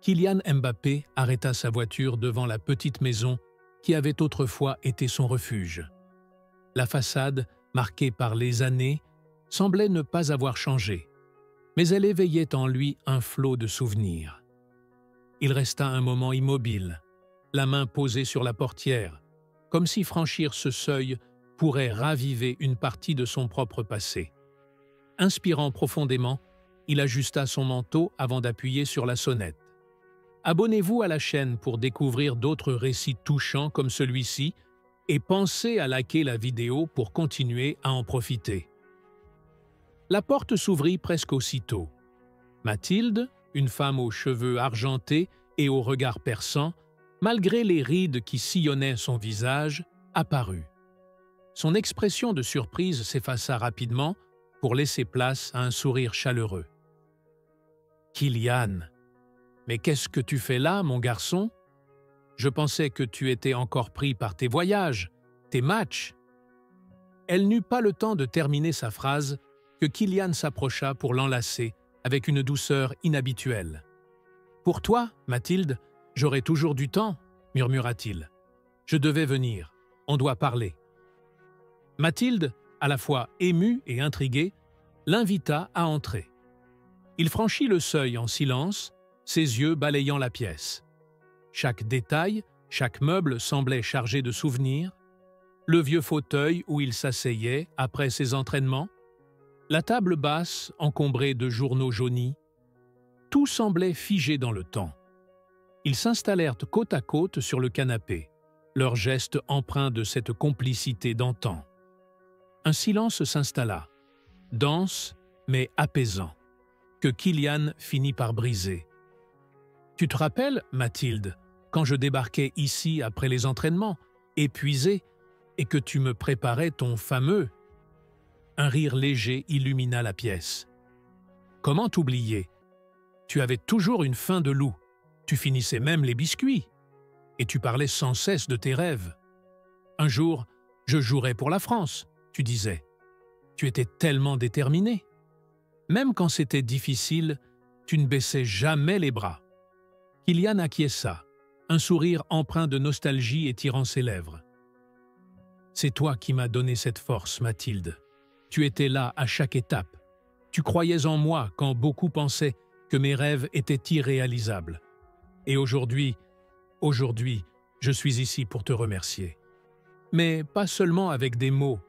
Kylian Mbappé arrêta sa voiture devant la petite maison qui avait autrefois été son refuge. La façade, marquée par les années, semblait ne pas avoir changé, mais elle éveillait en lui un flot de souvenirs. Il resta un moment immobile, la main posée sur la portière, comme si franchir ce seuil pourrait raviver une partie de son propre passé. Inspirant profondément, il ajusta son manteau avant d'appuyer sur la sonnette. Abonnez-vous à la chaîne pour découvrir d'autres récits touchants comme celui-ci et pensez à liker la vidéo pour continuer à en profiter. La porte s'ouvrit presque aussitôt. Mathilde, une femme aux cheveux argentés et au regard perçant, malgré les rides qui sillonnaient son visage, apparut. Son expression de surprise s'effaça rapidement pour laisser place à un sourire chaleureux. « Kylian, mais qu'est-ce que tu fais là, mon garçon? Je pensais que tu étais encore pris par tes voyages, tes matchs. » Elle n'eut pas le temps de terminer sa phrase que Kylian s'approcha pour l'enlacer avec une douceur inhabituelle. « Pour toi, Mathilde, j'aurai toujours du temps, » murmura-t-il. « Je devais venir, on doit parler. » Mathilde, à la fois émue et intriguée, l'invita à entrer. Il franchit le seuil en silence, ses yeux balayant la pièce. Chaque détail, chaque meuble semblait chargé de souvenirs. Le vieux fauteuil où il s'asseyait après ses entraînements, la table basse encombrée de journaux jaunis, tout semblait figé dans le temps. Ils s'installèrent côte à côte sur le canapé, leurs gestes empreints de cette complicité d'antan. Un silence s'installa, dense mais apaisant, que Kylian finit par briser. « Tu te rappelles, Mathilde, quand je débarquais ici après les entraînements, épuisé, et que tu me préparais ton fameux… » Un rire léger illumina la pièce. « Comment t'oublier? Tu avais toujours une faim de loup, tu finissais même les biscuits, et tu parlais sans cesse de tes rêves. Un jour, je jouerai pour la France, tu disais. Tu étais tellement déterminé. Même quand c'était difficile, tu ne baissais jamais les bras. » Kylian acquiesça, un sourire empreint de nostalgie étirant ses lèvres. « C'est toi qui m'as donné cette force, Mathilde. Tu étais là à chaque étape. Tu croyais en moi quand beaucoup pensaient que mes rêves étaient irréalisables. Et aujourd'hui, je suis ici pour te remercier. Mais pas seulement avec des mots. »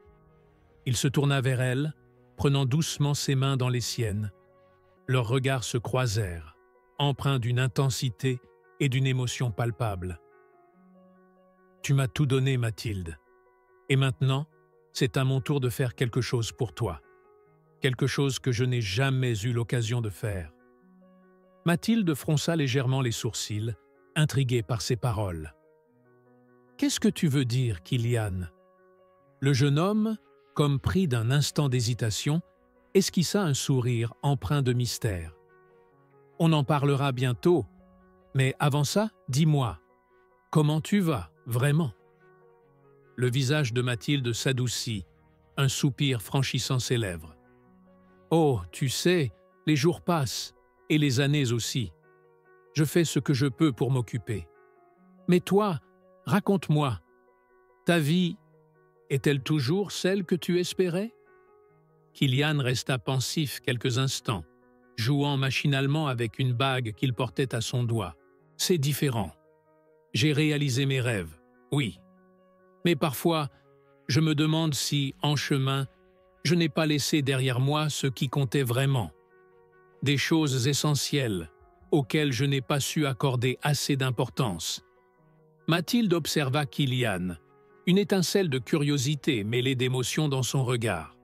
Il se tourna vers elle, prenant doucement ses mains dans les siennes. Leurs regards se croisèrent, empreints d'une intensité et d'une émotion palpable. « Tu m'as tout donné, Mathilde. Et maintenant, c'est à mon tour de faire quelque chose pour toi. Quelque chose que je n'ai jamais eu l'occasion de faire. » Mathilde fronça légèrement les sourcils, intriguée par ces paroles. « Qu'est-ce que tu veux dire, Kylian ?» Le jeune homme, comme pris d'un instant d'hésitation, esquissa un sourire empreint de mystère. « On en parlera bientôt, mais avant ça, dis-moi, comment tu vas, vraiment ?» Le visage de Mathilde s'adoucit, un soupir franchissant ses lèvres. « Oh, tu sais, les jours passent, et les années aussi. Je fais ce que je peux pour m'occuper. Mais toi, raconte-moi, ta vie est-elle toujours celle que tu espérais ?» Kylian resta pensif quelques instants, jouant machinalement avec une bague qu'il portait à son doigt. « C'est différent. J'ai réalisé mes rêves, oui. Mais parfois, je me demande si, en chemin, je n'ai pas laissé derrière moi ce qui comptait vraiment. Des choses essentielles, auxquelles je n'ai pas su accorder assez d'importance. » Mathilde observa Kylian, une étincelle de curiosité mêlée d'émotion dans son regard.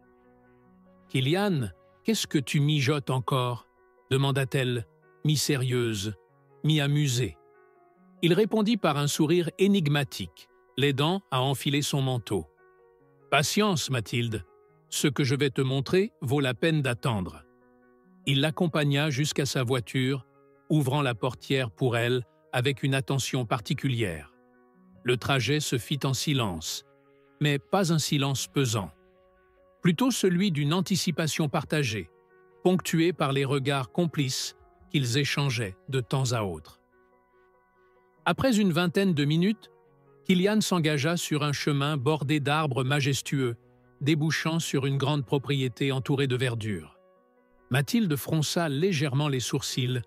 « Kylian, qu'est-ce que tu mijotes encore ?» demanda-t-elle, mi-sérieuse, mi-amusée. Il répondit par un sourire énigmatique, l'aidant à enfiler son manteau. « Patience, Mathilde, ce que je vais te montrer vaut la peine d'attendre. » Il l'accompagna jusqu'à sa voiture, ouvrant la portière pour elle avec une attention particulière. Le trajet se fit en silence, mais pas un silence pesant. Plutôt celui d'une anticipation partagée, ponctuée par les regards complices qu'ils échangeaient de temps à autre. Après une vingtaine de minutes, Kilian s'engagea sur un chemin bordé d'arbres majestueux, débouchant sur une grande propriété entourée de verdure. Mathilde fronça légèrement les sourcils,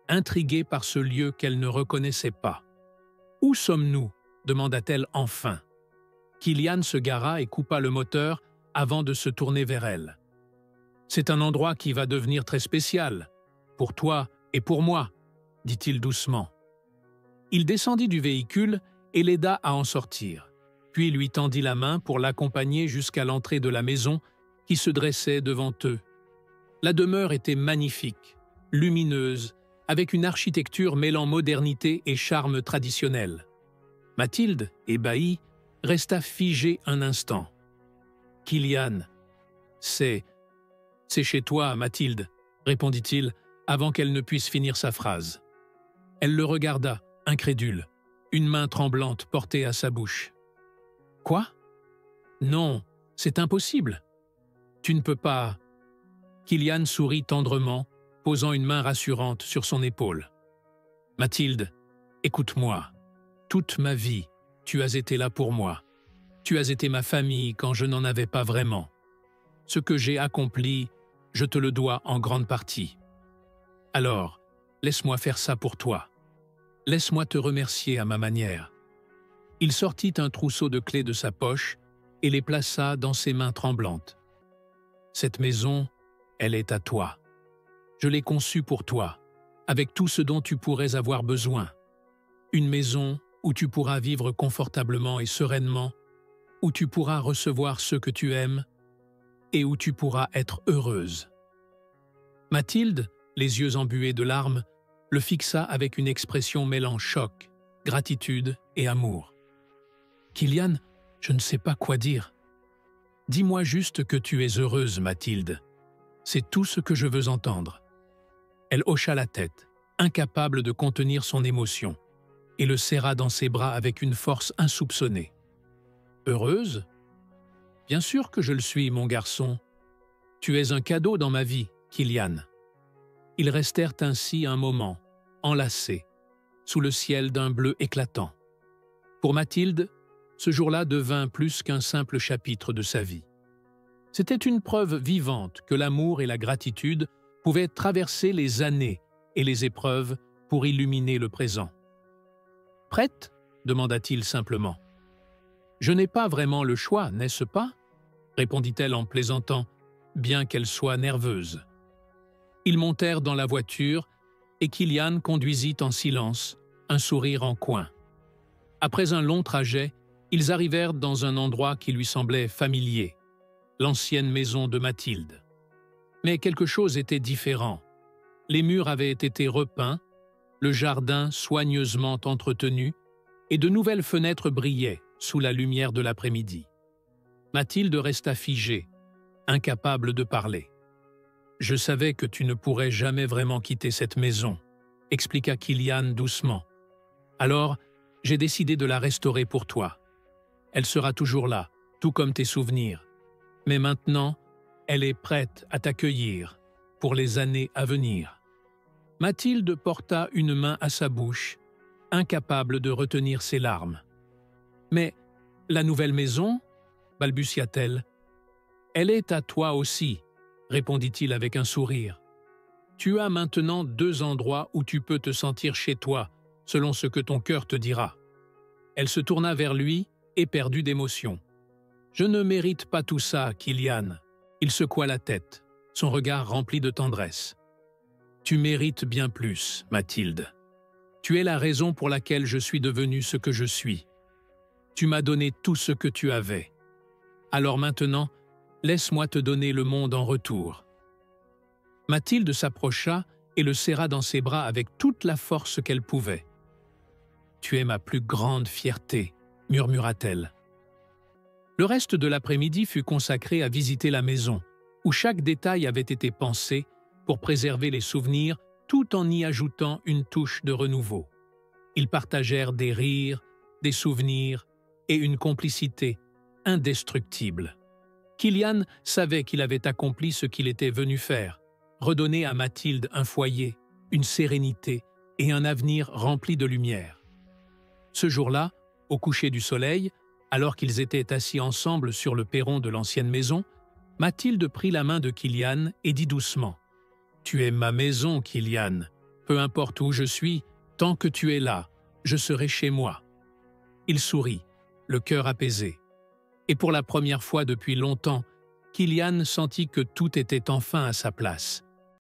intriguée par ce lieu qu'elle ne reconnaissait pas. « Où sommes-nous » demanda-t-elle enfin. Kilian se gara et coupa le moteur avant de se tourner vers elle. « C'est un endroit qui va devenir très spécial, pour toi et pour moi, » dit-il doucement. Il descendit du véhicule et l'aida à en sortir, puis lui tendit la main pour l'accompagner jusqu'à l'entrée de la maison qui se dressait devant eux. La demeure était magnifique, lumineuse, avec une architecture mêlant modernité et charme traditionnel. Mathilde, ébahie, resta figée un instant. « Kilian, c'est chez toi, Mathilde, » répondit-il avant qu'elle ne puisse finir sa phrase. Elle le regarda, incrédule, une main tremblante portée à sa bouche. « Quoi ? Non, c'est impossible. Tu ne peux pas… » Kilian sourit tendrement, posant une main rassurante sur son épaule. « Mathilde, écoute-moi. Toute ma vie, tu as été là pour moi. Tu as été ma famille quand je n'en avais pas vraiment. Ce que j'ai accompli, je te le dois en grande partie. Alors, laisse-moi faire ça pour toi. Laisse-moi te remercier à ma manière. » Il sortit un trousseau de clés de sa poche et les plaça dans ses mains tremblantes. « Cette maison, elle est à toi. Je l'ai conçue pour toi, avec tout ce dont tu pourrais avoir besoin. Une maison où tu pourras vivre confortablement et sereinement, où tu pourras recevoir ceux que tu aimes et où tu pourras être heureuse. » Mathilde, les yeux embués de larmes, le fixa avec une expression mêlant choc, gratitude et amour. « Kilian, je ne sais pas quoi dire. Dis-moi juste que tu es heureuse, Mathilde. C'est tout ce que je veux entendre. » Elle hocha la tête, incapable de contenir son émotion, et le serra dans ses bras avec une force insoupçonnée. « Heureuse ? Bien sûr que je le suis, mon garçon. Tu es un cadeau dans ma vie, Kilian. » Ils restèrent ainsi un moment, enlacés, sous le ciel d'un bleu éclatant. Pour Mathilde, ce jour-là devint plus qu'un simple chapitre de sa vie. C'était une preuve vivante que l'amour et la gratitude pouvaient traverser les années et les épreuves pour illuminer le présent. « Prête ?» demanda-t-il simplement. « Je n'ai pas vraiment le choix, n'est-ce pas ?» répondit-elle en plaisantant, bien qu'elle soit nerveuse. Ils montèrent dans la voiture et Kilian conduisit en silence, un sourire en coin. Après un long trajet, ils arrivèrent dans un endroit qui lui semblait familier, l'ancienne maison de Mathilde. Mais quelque chose était différent. Les murs avaient été repeints, le jardin soigneusement entretenu, et de nouvelles fenêtres brillaient sous la lumière de l'après-midi. Mathilde resta figée, incapable de parler. « Je savais que tu ne pourrais jamais vraiment quitter cette maison », expliqua Kilian doucement. « Alors, j'ai décidé de la restaurer pour toi. Elle sera toujours là, tout comme tes souvenirs. Mais maintenant, elle est prête à t'accueillir pour les années à venir. » Mathilde porta une main à sa bouche, incapable de retenir ses larmes. « Mais la nouvelle maison ?» balbutia-t-elle. « Elle est à toi aussi, » répondit-il avec un sourire. « Tu as maintenant 2 endroits où tu peux te sentir chez toi, selon ce que ton cœur te dira. » Elle se tourna vers lui, éperdue d'émotion. « Je ne mérite pas tout ça, Kilian. » Il secoua la tête, son regard rempli de tendresse. « Tu mérites bien plus, Mathilde. Tu es la raison pour laquelle je suis devenu ce que je suis. Tu m'as donné tout ce que tu avais. Alors maintenant, laisse-moi te donner le monde en retour. » Mathilde s'approcha et le serra dans ses bras avec toute la force qu'elle pouvait. « Tu es ma plus grande fierté, » murmura-t-elle. Le reste de l'après-midi fut consacré à visiter la maison, où chaque détail avait été pensé pour préserver les souvenirs tout en y ajoutant une touche de renouveau. Ils partagèrent des rires, des souvenirs et une complicité indestructible. Kilian savait qu'il avait accompli ce qu'il était venu faire, redonner à Mathilde un foyer, une sérénité et un avenir rempli de lumière. Ce jour-là, au coucher du soleil, alors qu'ils étaient assis ensemble sur le perron de l'ancienne maison, Mathilde prit la main de Kilian et dit doucement « Tu es ma maison, Kilian. Peu importe où je suis, tant que tu es là, je serai chez moi. » Il sourit, le cœur apaisé. Et pour la première fois depuis longtemps, Kilian sentit que tout était enfin à sa place.